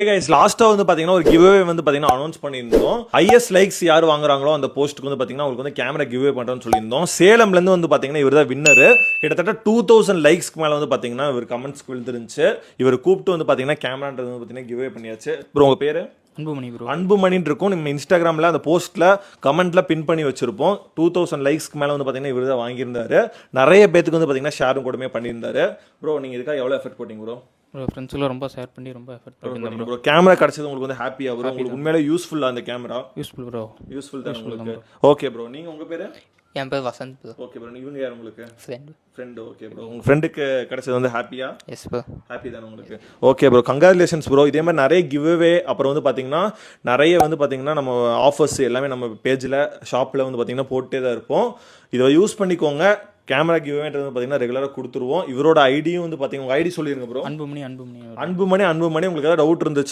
guys, லாஸ்ட்டாக வந்து பார்த்தீங்கன்னா ஒரு கிவ்அவே வந்து பார்த்தீங்கன்னா அனௌன்ஸ் பண்ணியிருந்தோம். ஹையஸ்ட் லைக்ஸ் யார் வாங்குறாங்களோ அந்த போஸ்ட்டுக்கு வந்து பார்த்தீங்கன்னா உங்களுக்கு வந்து கேமரா கிவ்அவே பண்ணுறோன்னு சொல்லியிருந்தோம். சேலம்லேருந்து வந்து பார்த்தீங்கன்னா இவர் தான் வின்னரு. கிட்டத்தட்ட 2000 லைக்ஸ்க்கு மேலே வந்து பார்த்தீங்கன்னா இவர் கமெண்ட்ஸ்க்கு விழுந்துருந்துச்சு. இவர் கூப்பிட்டு வந்து பார்த்தீங்கன்னா கேமரான்றது வந்து பார்த்தீங்கன்னா கிவ்அவே பண்ணியாச்சு. ப்ரோ உங்கள் பேர்? அன்புமணி ப்ரோ. அன்புமணின்னு இருக்கும். நம்ம இன்ஸ்டாகிராமில் அந்த போஸ்ட்டில் கமெண்ட்டில் பின் பண்ணி வச்சிருப்போம். 2000 லைக்ஸ்க்கு மேலே வந்து பார்த்தீங்கன்னா இவர் தான் வாங்கியிருந்தாரு. நிறைய பேத்துக்கு வந்து பார்த்தீங்கன்னா ஷேரும் கூடமே பண்ணியிருந்தாரு. ப்ரோ நீங்கள் இதுக்காக எவ்வளோ எஃபர்ட் போட்டிங்க ப்ரோ? ப்ரோ ஃப்ரெண்ட்ஸுலாம் ரொம்ப ஷேர் பண்ணி ரொம்ப எஃபர்ட் பண்ணியிருந்தேன் ப்ரோ. கேமரா கிடைச்சது உங்களுக்கு வந்து ஹாப்பியாக வரும். உங்களுக்கு உண்மையிலே யூஸ்ஃபுல்லா அந்த கேமரா? Useful bro. யூஸ்ஃபுல் தான் உங்களுக்கு. ஓகே ப்ரோ, நீங்கள் உங்கள் பேர்? என் பேர் வசந்த் ப்ரோ. ஓகே ப்ரோ, இவங்க யார் உங்களுக்கு? ஃப்ரெண்டு. ஓகே ப்ரோ, உங்கள் ஃப்ரெண்டுக்கு கிடைச்சது வந்து ஹாப்பியா? S bro. ஹாப்பி தானே உங்களுக்கு? Okay bro, congratulations bro. இதே மாதிரி நிறைய கிவ்அவே அப்புறம் வந்து பார்த்தீங்கன்னா நிறைய வந்து பார்த்தீங்கன்னா நம்ம ஆஃபர்ஸ் எல்லாமே நம்ம பேஜில் ஷாப்பில் வந்து பார்த்தீங்கன்னா போட்டே தான் இருப்போம். இதை யூஸ் பண்ணிக்கோங்க. கேமரா கிவ்அவேன்றது வந்து பார்த்தீங்கன்னா ரெகுலராக கொடுத்துருவோம். இவரோட ஐடியும் வந்து பார்த்தீங்கன்னா உங்கள் ஐடி சொல்லிடுங்க ப்ரோ. அன்புமணி. அன்புமணி உங்களுக்கு ஏதாவது டவுட் இருந்துச்சு